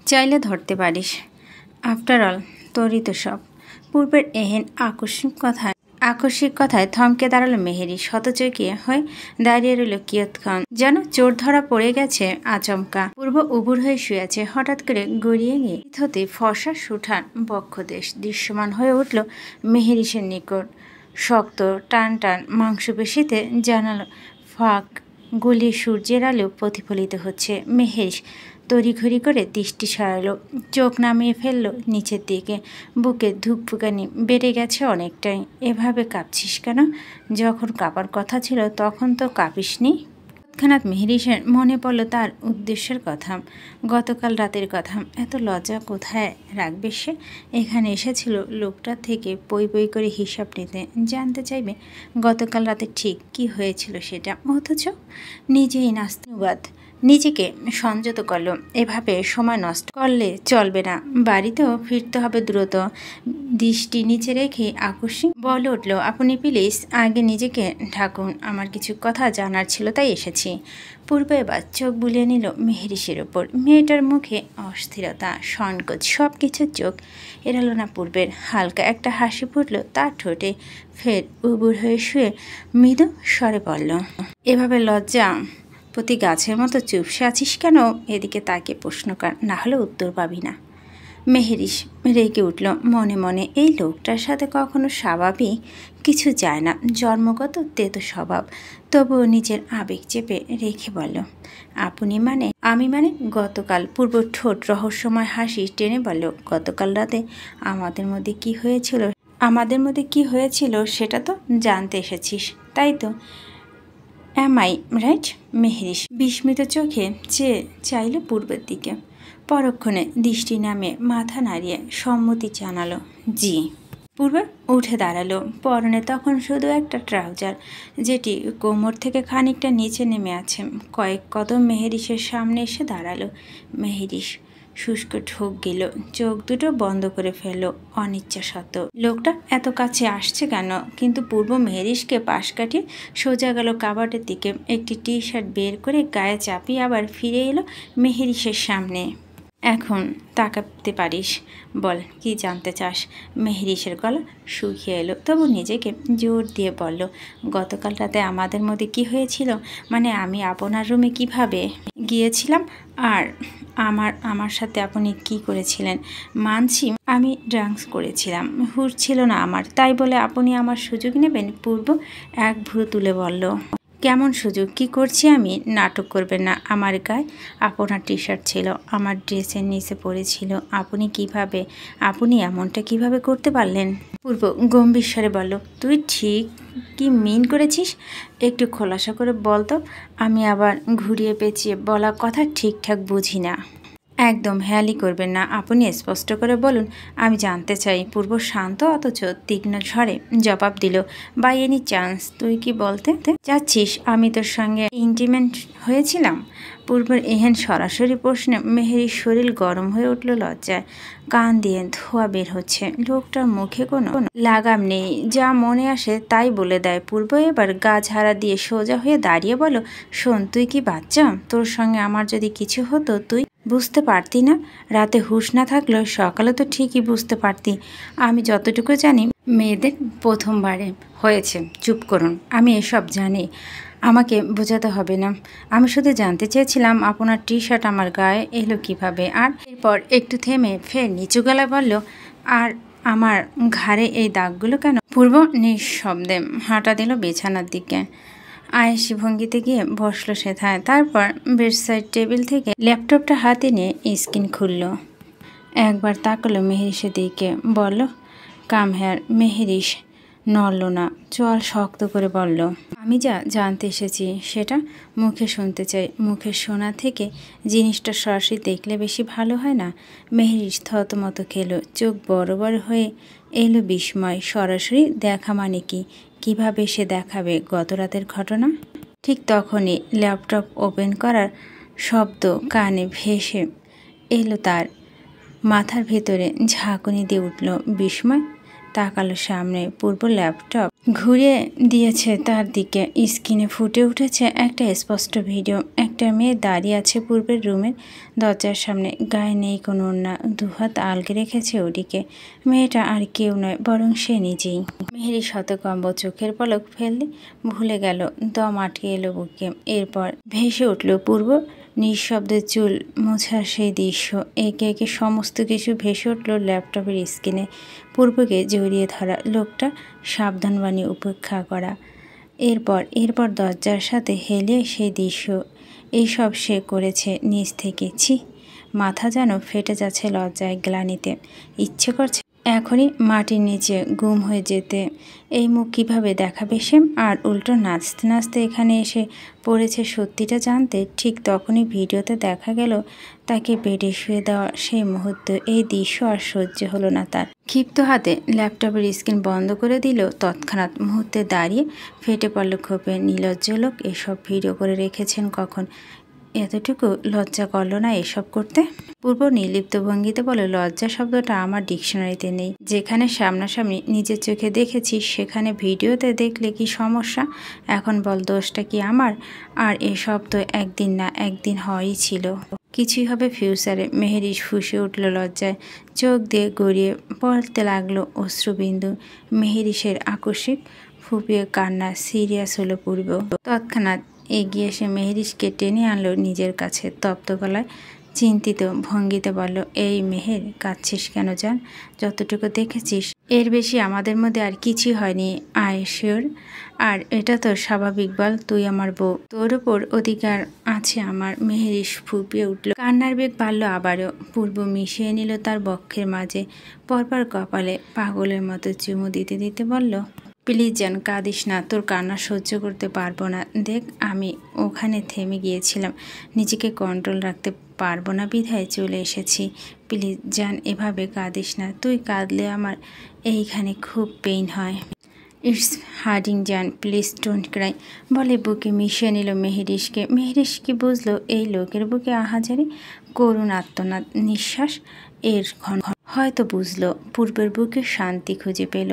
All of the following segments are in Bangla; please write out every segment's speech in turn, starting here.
চাইলে ধরতে পারিস। আফটার অল তোরই তো সব। পূর্বের এহেন আকস্মিক কথায় থমকে দাঁড়ালো মেহেরি। শতচকিয়ে হয়ে দাঁড়িয়ে রইল কিয়ৎক্ষণ, যেন চোর ধরা পড়ে গেছে আচমকা। পূর্ব উবুর হয়ে শুয়ে আছে। হঠাৎ করে গড়িয়ে গিয়ে হতে ফর্সা সুঠান বক্ষদেশ দৃশ্যমান হয়ে উঠল মেহেরিসের নিকট। শক্ত টান টান মাংসপেশিতে জানালো ফাঁক গলিয়ে সূর্যের আলো প্রতিফলিত হচ্ছে। মেহেরিস তড়িঘড়ি করে দৃষ্টি সরালো, চোখ নামিয়ে ফেললো নিচের দিকে। বুকে ধুকপুকানি বেড়ে গেছে অনেকটাই। এভাবে কাঁপছিস কেন? যখন কাঁপার কথা ছিল তখন তো কাঁপিসনি। তৎক্ষণাৎ মেহেরিসের মনে পড়ল তার উদ্দেশ্যের কথা, গতকাল রাতের কথা। এত লজ্জা কোথায় রাখবে সে? এখানে এসেছিল লোকটার থেকে পই পই করে হিসাব নিতে, জানতে চাইবে গতকাল রাতে ঠিক কি হয়েছিল সেটা। অথচ নিজেই নাস্তিবাদ নিজেকে সংযত করল। এভাবে সময় নষ্ট করলে চলবে না, বাড়িতেও ফিরতে হবে দ্রুত। দৃষ্টি নিচে রেখে আকস্মিক বলে উঠল, আপনি প্লিজ আগে নিজেকে ঢাকুন, আমার কিছু কথা জানার ছিল তাই এসেছি। পূর্বে এবার চোখ বুলিয়ে নিল মেহেরিসের ওপর। মেয়েটার মুখে অস্থিরতা, সংকোচ সব কিছুর চোখ এড়ালো না পূর্বের। হালকা একটা হাসি ফুটল তার ঠোঁটে। ফের উবুর হয়ে শুয়ে মৃদু স্বরে পড়ল, এভাবে লজ্জা প্রতি গাছের মতো চুপসে আছিস কেন? এদিকে তাকে প্রশ্ন কর, না হলে উত্তর পাবি না। মেহেরিস রেগে উঠল মনে মনে। এই লোকটার সাথে কখনো স্বাভাবিক কিছু যায় না, জন্মগত তেতো স্বভাব। তবুও নিজের আবেগ চেপে রেখে বলল, আপনি মানে? আমি মানে? গতকাল। পূর্ব ঠোঁট রহস্যময় হাসি টেনে বলল, গতকাল রাতে আমাদের মধ্যে কি হয়েছিল সেটা তো জানতে এসেছিস, তাই তো? Am I right? মেহেরিস বিস্মিত চোখে চেয়ে চাইল পূর্বের দিকে। পরক্ষণে দৃষ্টি নামে মাথা নাড়িয়ে সম্মতি জানালো, জি। পূর্বে উঠে দাঁড়ালো। পরনে তখন শুধু একটা ট্রাউজার, যেটি কোমর থেকে খানিকটা নিচে নেমে আছে। কয়েক কদম মেহেরিসের সামনে এসে দাঁড়ালো। মেহেরিস শুষ্ক ঢোক গেল, চোখ দুটো বন্ধ করে ফেললো অনিচ্ছা সত্ত্বেও। লোকটা এত কাছে আসছে কেন? কিন্তু পূর্ব মেহেরিসকে পাশ কাটিয়ে সোজা গেল কাবার্ডের দিকে। একটি টি শার্ট বের করে গায়ে চাপিয়ে আবার ফিরে এলো মেহেরিসের সামনে। এখন তাকাতে পারিস, বল কি জানতে চাস? মেহেরিসের গলা শুকিয়ে এলো, তবু নিজেকে জোর দিয়ে বলল, গতকাল রাতে আমাদের মধ্যে কি হয়েছিল? মানে আমি আপনার রুমে কিভাবে গিয়েছিলাম আর আমার সাথে আপনি কি করেছিলেন? মানছি আমি ড্রাঙ্কস করেছিলাম, হুঁশ ছিল না আমার, তাই বলে আপনি আমার সুযোগ নেবেন? পূর্ব এক ভ্রু তুলে বলল, কেমন সুযোগ? কি করছি আমি? নাটক করবেন না। আমার গায়ে আপনার টি শার্ট ছিল, আমার ড্রেসের নিচে পড়েছিল। আপনি এমনটা কিভাবে করতে পারলেন? পূর্ব গম্ভীর স্বরে বলল, তুই ঠিক কি মিন করেছিস? একটু খোলাসা করে বল তো। আমি আবার ঘুরিয়ে পেঁচিয়ে বলা কথা ঠিকঠাক বুঝি না। একদম হেয়ালি করবেন না, আপনি স্পষ্ট করে বলুন, আমি জানতে চাই। পূর্ব শান্ত অথচ তীক্ষ্ণ স্বরে জবাব দিল, বাই এনি চান্স তুই কি বলতে চাচ্ছিস আমি তোর সঙ্গে ইন্টিমেট হয়েছিলাম? পূর্বের এহেন সরাসরি প্রশ্নে মেহেরির শরীর গরম হয়ে উঠল লজ্জায়। কান দিয়ে ধোঁয়া বের হচ্ছে। লোকটার মুখে কোনো লাগাম নেই, যা মনে আসে তাই বলে দেয়। পূর্ব এবার গা ঝাড়া দিয়ে সোজা হয়ে দাঁড়িয়ে বলো, শোন, তুই কি বাচ্চা? তোর সঙ্গে আমার যদি কিছু হতো তুই বুঝতে পারতি না? রাতে হুঁশ না থাকলেও সকালে তো ঠিকই বুঝতে পারতি। আমি যতটুকু জানি মেয়েদের প্রথমবারে হয়েছে। চুপ করুন, আমি এসব জানি, আমাকে বোঝাতে হবে না। আমি শুধু জানতে চেয়েছিলাম আপনার টি শার্ট আমার গায়ে এলো কিভাবে। আর এরপর একটু থেমে ফের নিচু গলায় বলল, আর আমার ঘাড়ে এই দাগগুলো কেন? পূর্ব নিঃশব্দে হাঁটা দিল বিছানার দিকে। আয়েসি ভঙ্গিতে গিয়ে বসলো সেথায়। তারপর বেডসাইড টেবিল থেকে ল্যাপটপটা হাতে নিয়ে স্ক্রিন খুলল। একবার তাকালো মেহেরিসের দিকে, বলল, কাম হেয়ার। মেহেরিস নড়ল না, চোয়াল শক্ত করে বলল, আমি যা জানতে এসেছি সেটা মুখে শুনতে চাই। মুখে শোনা থেকে জিনিসটা সরাসরি দেখলে বেশি ভালো হয় না? মেহেরিস থতমত খেলো, চোখ বড় বড় হয়ে এলো বিস্ময়। সরাসরি দেখা মানে কি? কিভাবে সে দেখাবে গত রাতের ঘটনা? ঠিক তখনই ল্যাপটপ ওপেন করার শব্দ কানে ভেসে এলো তার। মাথার ভেতরে ঝাঁকুনি দিয়ে উঠল বিস্ময়। তাকালো সামনে। পূর্ব ল্যাপটপ ঘুরিয়ে দিয়েছে তার দিকে। স্ক্রিনে ফুটে উঠেছে একটা স্পষ্ট ভিডিও। একটা মেয়ে দাঁড়িয়ে আছে পূর্বের রুমের দরজার সামনে। গায়ে নেই কোনো ওড়না, দুহাত আলগে রেখেছে ওদিকে। মেয়েটা আর কেউ নয়, বরং সে নিজেই। মেহেরি শতকম্ব চোখের পলক ফেললে ভুলে গেল, দম আটকে এলো বুকে। এরপর ভেসে উঠল পূর্ব নিঃশব্দে চুল মোছা সেই দৃশ্য। একে একে সমস্ত কিছু ভেসে উঠল ল্যাপটপের স্ক্রিনে। পূর্বকে জড়িয়ে ধরা, লোকটা সাবধানবাণী উপেক্ষা করা, এরপর দরজার সাথে হেলিয়ে সেই দৃশ্য। এইসব সে করেছে নিজ থেকে। ছি, মাথা যেন ফেটে যাচ্ছে লজ্জায়, গ্লানিতে। ইচ্ছে করছে এখনই মাটির নিচে গুম হয়ে যেতে। এই মুখ কিভাবে দেখাবে সে? আর উল্টো নাচতে নাচতে এখানে এসে পড়েছে সত্যিটা জানতে। ঠিক তখনই ভিডিওতে দেখা গেল তাকে বেডে শুয়ে দেওয়া সেই মুহূর্ত। এই দৃশ্য আর সহ্য হলো না তার। ক্ষিপ্ত হাতে ল্যাপটপের স্ক্রিন বন্ধ করে দিল। তৎক্ষণাৎ মুহূর্তে দাঁড়িয়ে ফেটে পড়ল ক্ষোভে। নির্লজ্জ লোক, এসব ভিডিও করে রেখেছেন কখন? এতটুকু লজ্জা করলো না এসব করতে? পূর্ব নির্লিপ্ত ভঙ্গিতে বলে, লজ্জা শব্দটা আমার ডিকশনারিতে নেই। যেখানে সামনাসামনি নিজের চোখে দেখেছি সেখানে ভিডিওতে দেখলে কি সমস্যা? এখন বল, দোষটা কি আমার? আর এসব তো একদিন না একদিন হওয়াই ছিল। কিছুই হবে ফিউচারে। মেহেরি ফুঁসে উঠল লজ্জায়। চোখ দিয়ে গড়িয়ে পড়তে লাগলো অশ্রুবিন্দু। মেহেরিসের আকস্মিক ফুপিয়ে কান্না সিরিয়াস হলো পূর্ব। তৎক্ষণাৎ এগিয়ে এসে মেহেরিসকে টেনে আনলো নিজের কাছে। তপ্ত গলায় চিন্তিত ভঙ্গিতে বলল, এই মেহের, কাঁদছিস কেন? জান, যতটুকু দেখেছিস এর বেশি আমাদের মধ্যে আর কিছুই হয়নি। I sure? আর এটা তো স্বাভাবিক। বল, তুই আমার বউ, তোর ওপর অধিকার আছে আমার। মেহেরিস ফুপিয়ে উঠল। কান্নার বেগ বাড়ল আবারও। পূর্ব মিশিয়ে নিল তার বক্ষের মাঝে। পরপর কপালে পাগলের মতো চুমু দিতে দিতে বলল, প্লিজ জান, কাঁদিস না। তোর কান্না সহ্য করতে পারবো না। দেখ, আমি ওখানে থেমে গিয়েছিলাম, নিজেকে কন্ট্রোল রাখতে পারবো না বিধায় চলে এসেছি। প্লিজ জান, এভাবে কাঁদিস না। তুই কাঁদলে আমার এইখানে খুব পেইন হয়। ইটস হার্ডিং জান, প্লিজ ডোন্ট ক্রাই, বলে বুকে মিশিয়ে নিল মেহেরিসকে। মেহেরিস কি বুঝলো এই লোকের বুকে আহাজারি করুণ আত্মনাদ, নিঃশ্বাস এর ঘন। হয়তো বুঝলো, পূর্বের বুকে শান্তি খুঁজে পেল,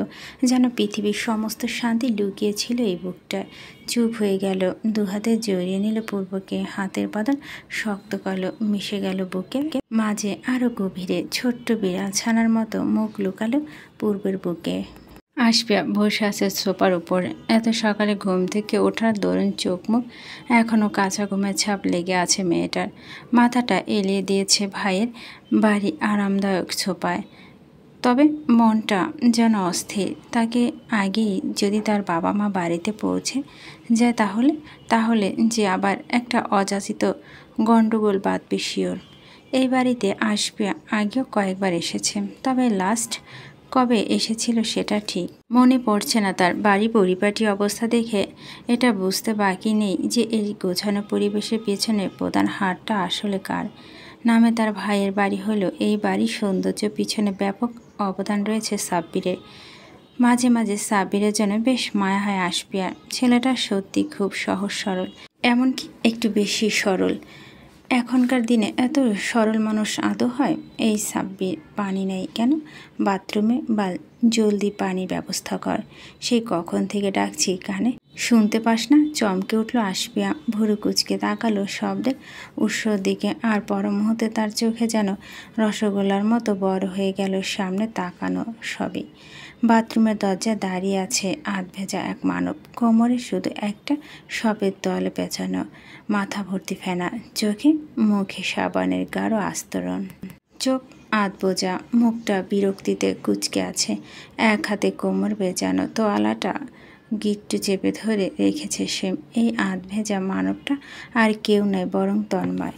যেন পৃথিবীর সমস্ত শান্তি লুকিয়েছিল এই বুকটায়। চুপ হয়ে গেল, দুহাতে জড়িয়ে নিল পূর্বকে। হাতের বাঁধন শক্ত করলো, মিশে গেল বুকে মাঝে আরো গভীরে। ছোট্ট বিড়াল ছানার মতো মুখ লুকালো পূর্বের বুকে। আসপিয়া বসে আছে সোফার উপরে। এত সকালে ঘুম থেকে ওঠার দরুন চোখ মুখ এখনও কাঁচা ঘুমের ছাপ লেগে আছে মেয়েটার। মাথাটা এলিয়ে দিয়েছে ভাইয়ের বাড়ি আরামদায়ক সোফায়। তবে মনটা যেন অস্থির। তাকে আগেই যদি তার বাবা মা বাড়িতে পৌঁছে যায় তাহলে যে আবার একটা অযাচিত গণ্ডগোল বাঁধবে শিওর। এই বাড়িতে আসপিয়া আগেও কয়েকবার এসেছে, তবে লাস্ট কবে এসেছিল সেটা ঠিক মনে পড়ছে না তার। বাড়ি পরিপাটি অবস্থা দেখে এটা বুঝতে বাকি নেই যে এই গোছানো পরিবেশের পেছনে প্রধান হাতটা আসলে কার। নামে তার ভাইয়ের বাড়ি হলো এই বাড়ির সৌন্দর্য পিছনে ব্যাপক অবদান রয়েছে সাব্বিরের। মাঝে মাঝে সাব্বিরের জন্য বেশ মায়া হয় আসপিয়ার। ছেলেটা সত্যি খুব সহজ সরল, এমনকি একটু বেশি সরল। এখনকার দিনে এত সরল মানুষ আদৌ হয়? এই সাব্বির, পানি নেই কেন বাথরুমে? বা জলদি পানির ব্যবস্থা কর। সেই কখন থেকে ডাকছি কানে, শুনতে পাস না? চমকে উঠল আসপিয়া। ভুরু কুচকে তাকালো শব্দের উৎসর দিকে। আর পর মুহূর্তে তার চোখে যেন রসগোল্লার মতো বড় হয়ে গেল সামনে তাকানো সবই। বাথরুমের দরজায় দাঁড়িয়ে আছে আধ ভেজা এক মানব। কোমরে শুধু একটা সপের তলে পেঁচানো, মাথা ভর্তি ফেনা, চোখে মুখে সাবানের গাঢ় আস্তরণ। চোখ আধ বোঝা, মুখটা বিরক্তিতে কুঁচকে আছে। এক হাতে কোমর বেজানো তোয়ালাটা গিট্টু চেপে ধরে রেখেছে সে। এই আধ ভেজা মানবটা আর কেউ নয় বরং তন্ময়।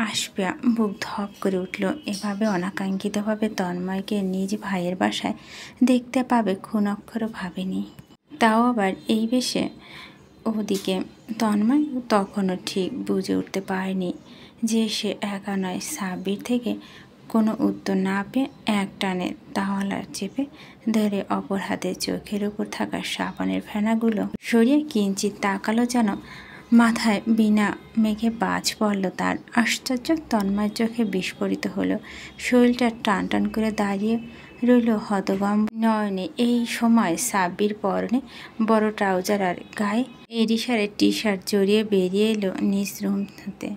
আসপিয়া বুক ধপ করে উঠল। এভাবে অনাকাঙ্ক্ষিতভাবে তন্ময়কে নিজ ভাইয়ের বাসায় দেখতে পাবে ক্ষুণক্ষরও ভাবেনি, তাও আবার এই বেশে। ওদিকে তন্ময় তখনও ঠিক বুঝে উঠতে পারেনি যে সে একা নয়। সাব্বির থেকে কোনো উত্তর না পেয়ে এক টানে তাওয়ালা চেপে ধরে অপর হাতে চোখের উপর থাকা সাবানের ফেনাগুলো সরিয়ে কিঞ্চিত তাকালো, যেন মাথায় বিনা মেঘে বাজ পড়ল তার। আশ্চর্য, তন্ময়ের চোখে বিস্ফোরিত হলো। শরীরটা টান টান করে দাঁড়িয়ে রইল হতগম্ব নয়নে। এই সময় সাব্বির পরনে বড় ট্রাউজার আর গায়ে এডিসারের টি শার্ট জড়িয়ে বেরিয়ে এলো নিজ রুম হতে।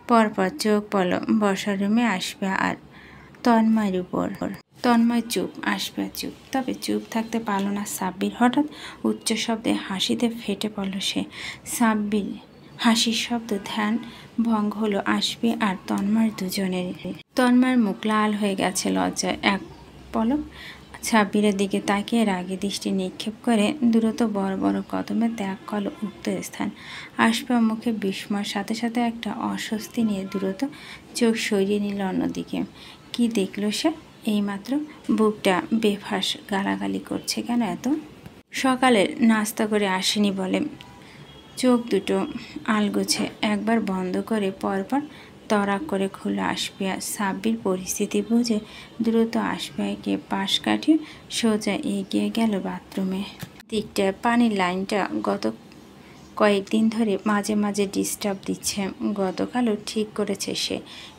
পরপর চোখ পড়ল বসার রুমে আসবে আর তন্ময়ের উপর। তন্ময় চুপ, আসবে চুপ, তবে চুপ থাকতে পারল না সাব্বির। হঠাৎ উচ্চ শব্দে হাসিতে ফেটে পড়ল সে। সাব্বির হাসির শব্দ ধ্যান ভঙ্গ হলো আসবে আর তন্ময়ের দুজনের। তন্ময়ের মুখ লাল হয়ে গেছে লজ্জায়। এক পলক সাব্বিরের দিকে তাকিয়ে রাগে দৃষ্টি নিক্ষেপ করে দ্রুত বড় বড় কদমে ত্যাগ করল উক্ত স্থান। আসবা মুখে বিস্ময়ের সাথে সাথে একটা অস্বস্তি নিয়ে দ্রুত চোখ সরিয়ে নিল অন্যদিকে। কি দেখল সে? এইমাত্র বুকটা বেফাস গালাগালি করছে কেন এত? সকালের নাস্তা করে আসেনি বলে চোখ দুটো আলগোছে একবার বন্ধ করে পরপর তড়াক করে খুলে আসপিয়া। সাব্বির পরিস্থিতি বুঝে দ্রুত আসপিয়াকে পাশ কাটিয়ে সোজা এগিয়ে গেল বাথরুমে। দিকটায় পানির লাইনটা গত কয়েকদিন ধরে মাঝে মাঝে ডিস্টার্ব দিচ্ছে। গতকালও ঠিক করেছে সে,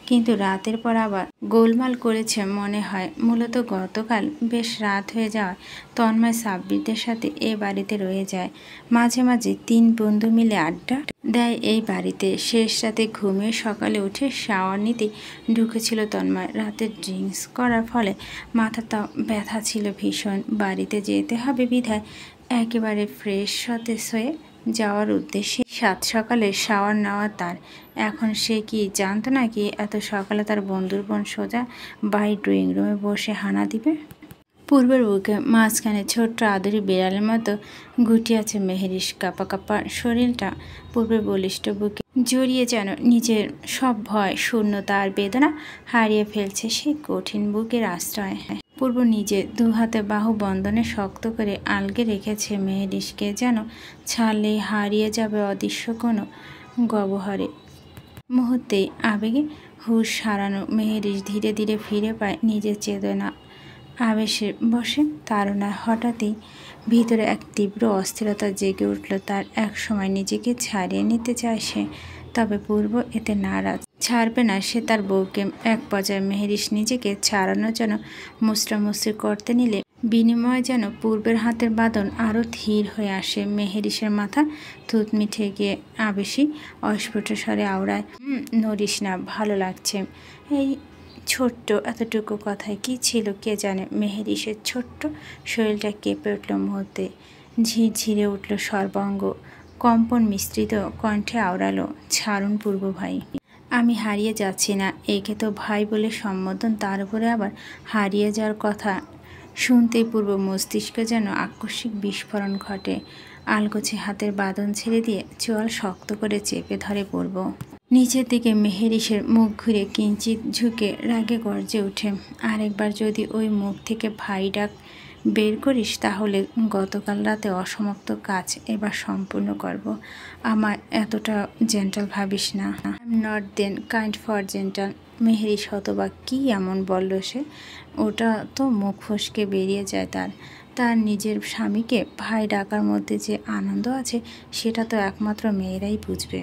কিন্তু রাতের পর আবার গোলমাল করেছে মনে হয়। মূলত গতকাল বেশ রাত হয়ে যাওয়ায় তন্ময় সাব্বিরদের সাথে এ বাড়িতে রয়ে যায়। মাঝে মাঝে ৩ বন্ধু মিলে আড্ডা দেয় এই বাড়িতে। শেষ রাতে ঘুমিয়ে সকালে উঠে শাওয়ার নিতে ঢুকেছিল তন্ময়। রাতে ড্রিঙ্কস করার ফলে মাথাটা ব্যথা ছিল ভীষণ। বাড়িতে যেতে হবে বিধায় একেবারে ফ্রেশ সতেজ হয়ে যাওয়ার উদ্দেশ্যে সাত সকালে শাওয়ার নেওয়া তার। এখন সে কি জানতো নাকি এত সকালে তার বন্ধুর বোন সোজা বাড়ির ড্রয়িং রুমে বসে হানা দিবে? পূর্বের বুকে মাঝখানে ছোট্ট আদুরি বিড়ালের মতো গুটিয়ে আছে মেহেরিস। কাঁপা কাঁপা শরীরটা পূর্বের বলিষ্ঠ বুকে জড়িয়ে যেন নিজের সব ভয়, শূন্যতা আর বেদনা হারিয়ে ফেলছে সেই কঠিন বুকের আশ্রয়। পূর্ব নিজে দুহাতে বাহু বন্ধনে শক্ত করে আলগে রেখেছে মেহেরিসকে, যেন ছাড়লেই হারিয়ে যাবে অদৃশ্য কোনো গহ্বরে। মুহূর্তেই আবেগে হুঁশ হারানো মেহেরিস ধীরে ধীরে ফিরে পায় নিজের চেতনা। আবেশে বসে তাড়নায় হঠাৎই ভিতরে এক তীব্র অস্থিরতা জেগে উঠল তার। এক সময় নিজেকে ছাড়িয়ে নিতে চায় সে, তবে পূর্ব এতে নারাজ। ছাড়বে না সে তার বউকে। এক পর্যায়ে মেহেরিস নিজেকে ছাড়ানোর জন্য মুচড়ামুচড়ি করতে নিলে বিনিময়ে যেন পূর্বের হাতের বাঁধন আরও ধীর হয়ে আসে। মেহেরিসের মাথা থুতমি ঠেকিয়ে আবেশি অস্ফুট স্বরে আওড়ায়, নড়িস না, ভালো লাগছে। এই ছোট্ট এতটুকু কথায় কি ছিল কে জানে। মেহেরিসের ছোট্ট শরীরটা কেঁপে উঠল মুহূর্তে। ঝিরঝিরে উঠল সর্বাঙ্গ। কম্পন মিশ্রিত কণ্ঠে আওড়ালো, ছাড়ুন পূর্ব ভাই, আমি হারিয়ে যাচ্ছি না। একে তো ভাই বলে সম্বোধন, তার উপরে আবার হারিয়ে যাওয়ার কথা শুনতেই পূর্ব মস্তিষ্কে যেন আকস্মিক বিস্ফোরণ ঘটে। আলগোছে হাতের বাঁধন ছেড়ে দিয়ে চোয়াল শক্ত করে চেপে ধরে পূর্ব। নিচের দিকে মেহেরিসের মুখ ঘুরে কিঞ্চিত ঝুঁকে রাগে গর্জে ওঠে, আরেকবার যদি ওই মুখ থেকে ভাই ডাক বের করিস তাহলে গতকাল রাতে অসমাপ্ত কাজ এবার সম্পূর্ণ করব। আমার এতটা জেন্টাল ভাবিস না। I am not then kind for gentle. মেহেরিস হতবাক। কি এমন বলল সে? ওটা তো মুখ ফসকে বেরিয়ে যায় তার। তার নিজের স্বামীকে ভাই ডাকার মধ্যে যে আনন্দ আছে সেটা তো একমাত্র মেয়েরাই বুঝবে।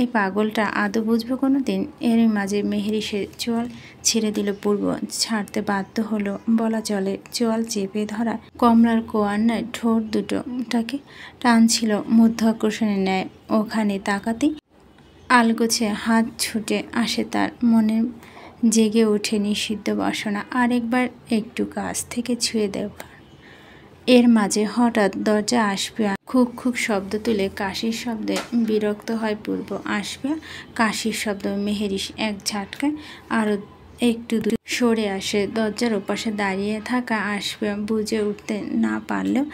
এই পাগলটা আদৌ বুঝবে কোনো দিন? এরই মাঝে মেহেরিসের চোয়াল ছেড়ে দিল পূর্ব। ছাড়তে বাধ্য হলো বলা চলে। চোয়াল চেপে ধরা কমলার কোয়ান্নায় ঠোঁট দুটোটাকে টানছিল মধ্যাকর্ষণের ন্যায়। ওখানে তাকাতেই আলগোছে হাত ছুটে আসে তার। মনে জেগে ওঠে নিষিদ্ধ বাসনা, আরেকবার একটু কাছ থেকে ছুঁয়ে দেব। এর মাঝে হঠাৎ দরজা আসপিয়া খুক খুক শব্দ তুলে কাশির শব্দে বিরক্ত হয় পূর্ব। আসপিয়া কাশির শব্দ। মেহেরিস এক ঝাটকায় আরও একটু সরে আসে। দরজার ওপাশে দাঁড়িয়ে থাকা আসপিয়া বুঝে উঠতে না পারলেও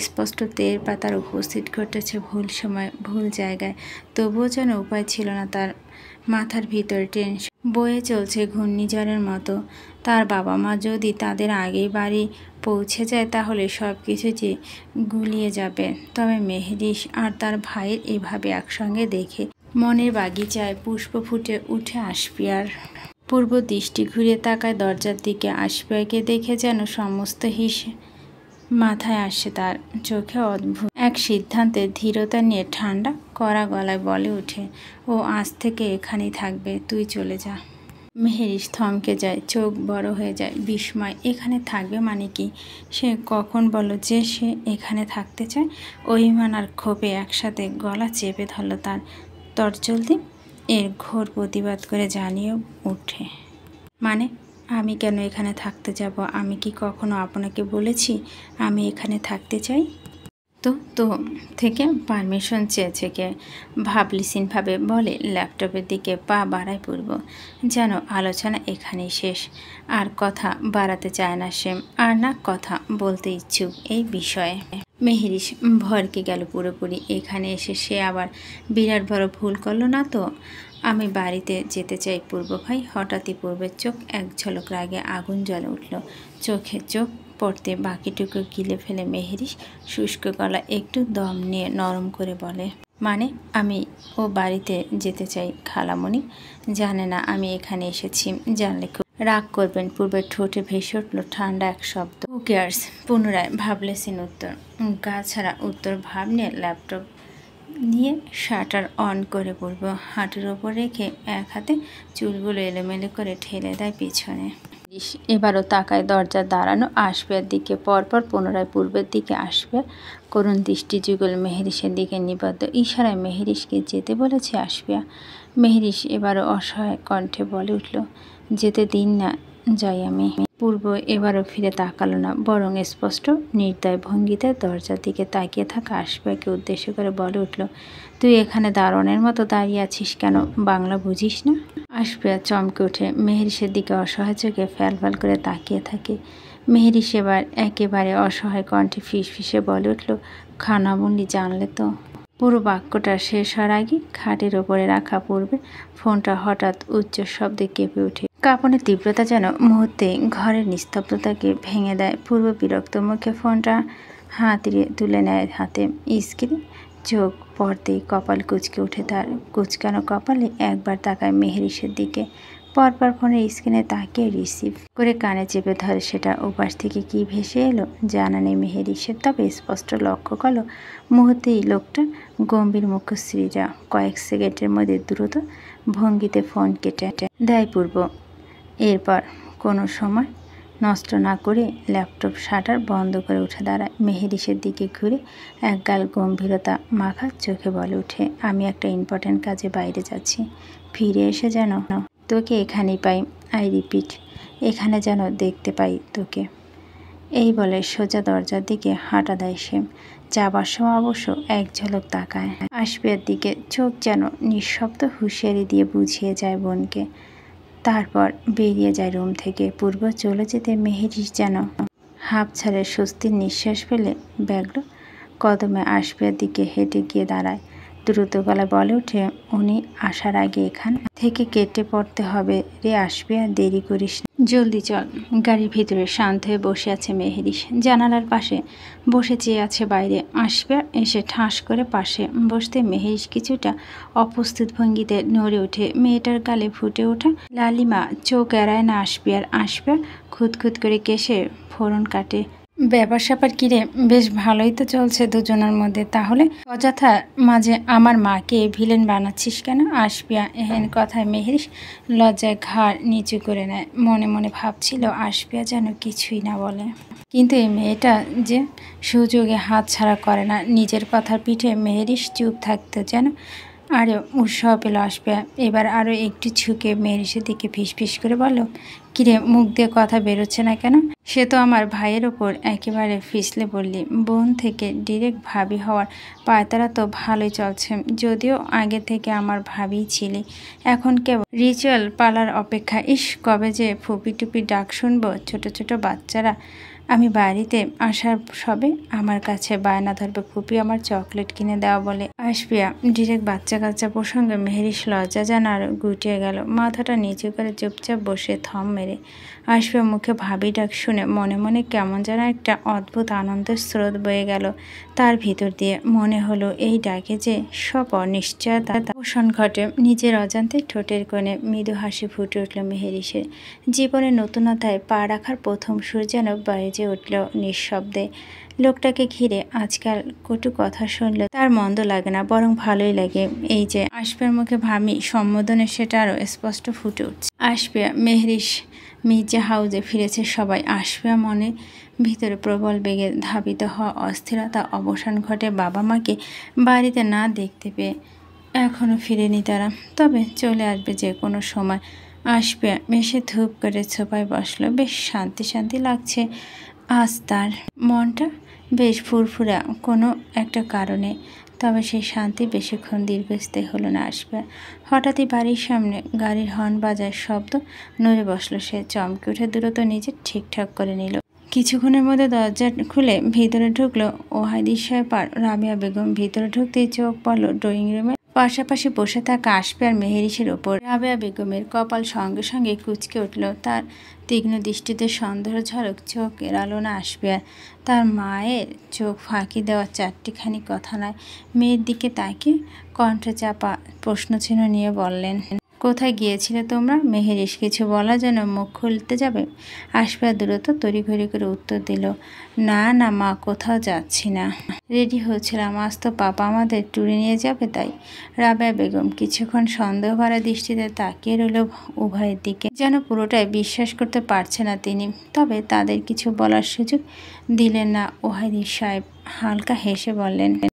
স্পষ্ট টের পায় তার উপস্থিত ঘটেছে ভুল সময় ভুল জায়গায়। তবুও যেন উপায় ছিল না তার। মাথার ভিতরে টেনশন বয়ে চলছে ঘূর্ণিঝড়ের মতো। তার বাবা মা যদি তাদের আগেই বাড়ি পৌঁছে যায় তাহলে সব কিছু যে গুলিয়ে যাবে। তবে মেহেরিস আর তার ভাইয়ের এভাবে একসঙ্গে দেখে মনের বাগিচায় পুষ্প ফুটে উঠে আসপিয়ার। পূর্ব দৃষ্টি ঘুরিয়ে তাকায় দরজার দিকে। আসপিয়াকে দেখে যেন সমস্ত হিসেব মাথায় আসে তার। চোখে অদ্ভুত এক সিদ্ধান্তে ধীরতা নিয়ে ঠান্ডা কড়া গলায় বলে ওঠে, ও আজ থেকে এখানেই থাকবে, তুই চলে যা। মেহেরিশ থমকে যায়, চোখ বড় হয়ে যায় বিস্ময়। এখানে থাকবে মানে কি? সে কখন বলল যে সে এখানে থাকতে চায়? অভিমান আর ক্ষোভে একসাথে গলা চেপে ধরল তার। তরজলদি এর ঘোর প্রতিবাদ করে জানিয়ে ওঠে, মানে আমি কেন এখানে থাকতে যাব? আমি কি কখনো আপনাকে বলেছি আমি এখানে থাকতে চাই? তো থেকে পারমিশন চেয়েছে কে? ভাবলিসিনভাবে বলে, ল্যাপটপের দিকে পা বাড়ায় পূর্ব। যেন আলোচনা এখানেই শেষ। আর কথা বাড়াতে চায় না সে, আর না কথা বলতে ইচ্ছুক এই বিষয়ে। মেহেরিশ ভরকে গেল পুরোপুরি। এখানে এসে সে আবার বিরাট বড় ভুল করলো না তো? আমি বাড়িতে যেতে চাই পূর্ব ভাই। হঠাৎই পূর্বের চোখ এক ঝলক রাগে আগুন জ্বলে উঠল। চোখে চোখ পড়তে বাকিটুকু গিলে ফেলে মেহেরিশ শুষ্ক গলা একটু দম নিয়ে নরম করে বলে, মানে আমি ও বাড়িতে যেতে চাই খালামণি। জানে না আমি এখানে এসেছি। জানলে খুব রাগ করবেন। পূর্বের ঠোঁটে ভেসে উঠল ঠান্ডা এক শব্দ, হু কেয়ার্স? পুনরায় ভাবলেছেন উত্তর। গা ছাড়া উত্তর ভাব নিয়ে ল্যাপটপ নিয়ে শাটার অন করে পূর্ব হাঁটুর ওপর রেখে এক হাতে চুলগুলো এলোমেলো করে ঠেলে দেয় পিছনে। এবারও তাকায় দরজার দাঁড়ানো আসফিয়ার দিকে। পরপর পুনরায় পূর্বের দিকে আসবে। করুণ দৃষ্টি যুগল মেহেরিশের দিকে নিবদ্ধ। ইশারায় মেহেরিশকে যেতে বলেছে আসফিয়া। মেহেরিশ এবারও অসহায় কণ্ঠে বলে উঠল, যেতে দিন না, যাই আমি। পূর্ব এবারও ফিরে তাকালো না, বরং স্পষ্ট নির্দয় ভঙ্গিতে দরজার দিকে তাকিয়ে থাকা আসফিয়াকে উদ্দেশ্য করে বলে উঠল, তুই এখানে দারোয়ানের মতো দাঁড়িয়ে আছিস কেন? বাংলা বুঝিস না? আসফিয়া চমকে ওঠে, মেহেরিশের দিকে অসহায় চোখে ফ্যালফ্যাল করে তাকিয়ে থাকে। মেহেরিশ এবার একেবারে অসহায় কণ্ঠে ফিসফিসে বলে উঠল, খানামুন্ডি জানলে তো? পুরো বাক্যটা শেষ হওয়ার আগে খাটের ওপরে রাখা পূর্বে ফোনটা হঠাৎ উচ্চ শব্দে কেঁপে ওঠে। কাঁপনের তীব্রতা যেন মুহূর্তে ঘরের নিস্তব্ধতাকে ভেঙে দেয়। পূর্ব বিরক্ত মুখে ফোনটা হাতিয়ে তুলে নেয় হাতে। স্ক্রিন চোখ পড়তেই কপাল কুঁচকে ওঠে তার। কুঁচকানো কপালে একবার তাকায় মেহেরিশের দিকে, পরপর ফোনের স্ক্রিনে তাকিয়ে রিসিভ করে কানে চেপে ধরে সেটা। ওপাশ থেকে কি ভেসে এলো জানা নেই মেহেরিশের, তবে স্পষ্ট লক্ষ্য করলো মুহূর্তেই লোকটা গম্ভীর মুখশ্রীরা কয়েক সেকেন্ডের মধ্যে দ্রুত ভঙ্গিতে ফোন কেটে দেয় পূর্ব। এরপর কোনো সময় নষ্ট না করে ল্যাপটপ শাটার বন্ধ করে উঠে দাঁড়ায়। মেহেরিশের দিকে ঘুরে একগাল গম্ভীরতা মাখা চোখে বলে উঠে, আমি একটা ইম্পর্ট্যান্ট কাজে বাইরে যাচ্ছি। ফিরে এসে যেন তোকে এখানেই পাই। আই রিপিট, এখানে যেন দেখতে পাই তোকে। এই বলে সোজা দরজার দিকে হাঁটা দেয় সে। যাবার সময় অবশ্য এক ঝলক তাকায় আসফিয়ার দিকে। চোখ যেন নিঃশব্দ হুঁশিয়ারি দিয়ে বুঝিয়ে যায় বোনকে। তারপর বেরিয়ে যায় রুম থেকে। পূর্ব চলে যেতে মেহেরিশ যেন হাঁপ ছাড়ে স্বস্তির নিঃশ্বাস ফেলে ব্যগ্র কদমে আসফিয়ার দিকে হেঁটে গিয়ে দাঁড়ায়। দ্রুত গলায় বলে ওঠে, উনি আসার আগে এখান থেকে কেটে পড়তে হবে রে আসফিয়া, দেরি করিস না, জলদি চল। গাড়ির ভিতরে শান্ত হয়ে বসে আছে মেহেরিশ। জানালার পাশে বসে চেয়ে আছে বাইরে। আসফিয়া এসে ঠাস করে পাশে বসতে মেহেরিশ কিছুটা অপ্রস্তুত ভঙ্গিতে নড়ে ওঠে। মেয়েটার গালে ফুটে ওঠা লালিমা চোখ এড়ায় না আসফিয়ার। আসফিয়া খুঁতখুত করে কেশে ফোড়ন কাটে। ব্যাপার স্যাপার কিরে, বেশ ভালোই তো চলছে দুজনের মধ্যে, তাহলে অযথা মাঝে আমার মাকে ভিলেন বানাচ্ছিস কেন? আসফিয়া এহেন কথায় মেহেরিশ লজ্জায় ঘাড় নিচু করে নেয়। মনে মনে ভাবছিল আসফিয়া যেন কিছুই না বলে, কিন্তু এই মেয়েটা যে সুযোগে হাত ছাড়া করে না। নিজের কথার পিঠে মেহেরিশ চুপ থাকতো যেন আরও উৎসাহ পেল আসফিয়া। এবার আরও একটু ঝুঁকে মেহেরিশের দিকে ফিসফিস করে বলল, কিরে, মুখ দিয়ে কথা বেরোচ্ছে না কেন? সে তো আমার ভাইয়ের ওপর একেবারে ফিসলে বললি। বোন থেকে ডিরেক্ট ভাবি হওয়ার পায়তারা তো ভালোই চলছে, যদিও আগে থেকে আমার ভাবিই ছিলি। এখন কেবল রিচুয়াল পালার অপেক্ষা। ইস, কবে যে ফুপি টুপি ডাক শুনবো। ছোট ছোট বাচ্চারা আমি বাড়িতে আসার সবে আমার কাছে বায়না ধরবে, ফুপি আমার চকলেট কিনে দেওয়া বলে। আসফিয়া ডিরেক্ট বাচ্চা কাচ্চা প্রসঙ্গে মেহেরিশ লজ্জা যেন আর গুটিয়ে গেল। মাথাটা নিচু করে চুপচাপ বসে থম মেরে আসফিয়া মুখে ভাবি ডাক শুনে মনে মনে কেমন যেন একটা অদ্ভুত আনন্দের স্রোত বয়ে গেল তার ভিতর দিয়ে। মনে হলো এই ডাকে যে সব অনিশ্চয়তা পোষণ ঘটে। নিজের অজান্তে ঠোঁটের কোণে মৃদু হাসি ফুটে উঠল মেহেরিশের। জীবনের নতুনতায় পা রাখার প্রথম সুর যেন বয়ে বেজে উঠল নিঃশব্দে। লোকটাকে ঘিরে আজকাল কটু কথা শুনলে তার মন্দ লাগে না, বরং ভালোই লাগে। এই যে আসফিয়ার মুখে ভামি সম্বোধনে সেটা আরও স্পষ্ট ফুটে উঠছে। আসফিয়া, মেহরিশ মির্জা হাউজে ফিরেছে সবাই। আসফিয়া মনে ভিতরে প্রবল বেগে ধাবিত হওয়া অস্থিরতা অবসান ঘটে বাবা মাকে বাড়িতে না দেখতে পেয়ে। এখনও ফিরেনি তারা, তবে চলে আসবে যে কোনো সময়। আসফিয়া মেশে ধূপ করে সোফায় বসলো। বেশ শান্তি শান্তি লাগছে আজ তার। মনটা বেশ ফুরফুরা কোনো একটা কারণে। তবে সেই শান্তি বেশিক্ষণ দীর্ঘস্থায়ী হলো না আসফিয়া। হঠাৎই বাড়ির সামনে গাড়ির হর্ন বাজার শব্দ। নড়ে বসলো সে, চমকে উঠে দ্রুত নিজে ঠিকঠাক করে নিল। কিছুক্ষণের মধ্যে দরজা খুলে ভিতরে ঢুকলো ওয়াহিদ সাহেব আর রাবেয়া বেগম। ভিতরে ঢুকতেই চোখ পড়ল ড্রয়িং রুমে পাশাপাশি বসে থাকা আসফিয়া আর মেহেরিশের ওপর। রাবেয়া বেগমের কপাল সঙ্গে সঙ্গে কুঁচকে উঠল। তার তীক্ষ্ণ দৃষ্টিতে সন্দেহ ঝলক চোখ এড়ালো না আসফিয়ার। তার মায়ের চোখ ফাঁকি দেওয়া চারটিখানি কথা নয়, মেয়ের দিকে তাকিয়ে কণ্ঠে চাপা প্রশ্নচিহ্ন নিয়ে বললেন, কোথায় গিয়েছিলে তোমরা? মেহেরিশ কিছু বলার জন্য মুখ খুলতে যাবে, আসফিয়া দ্রুত তড়িঘড়ি করে উত্তর দিল, না না মা, কোথাও যাচ্ছি না, রেডি হচ্ছিলাম, আজ তো পাপা আমাদের ট্যুরে নিয়ে যাবে তাই। রাবেয়া বেগম কিছুক্ষণ সন্দেহ ভরা দৃষ্টিতে তাকিয়ে রইল উভয়ের দিকে, যেন পুরোটাই বিশ্বাস করতে পারছে না তিনি। তবে তাদের কিছু বলার সুযোগ দিলেন না। ওয়াহিদ সাহেব হালকা হেসে বললেন,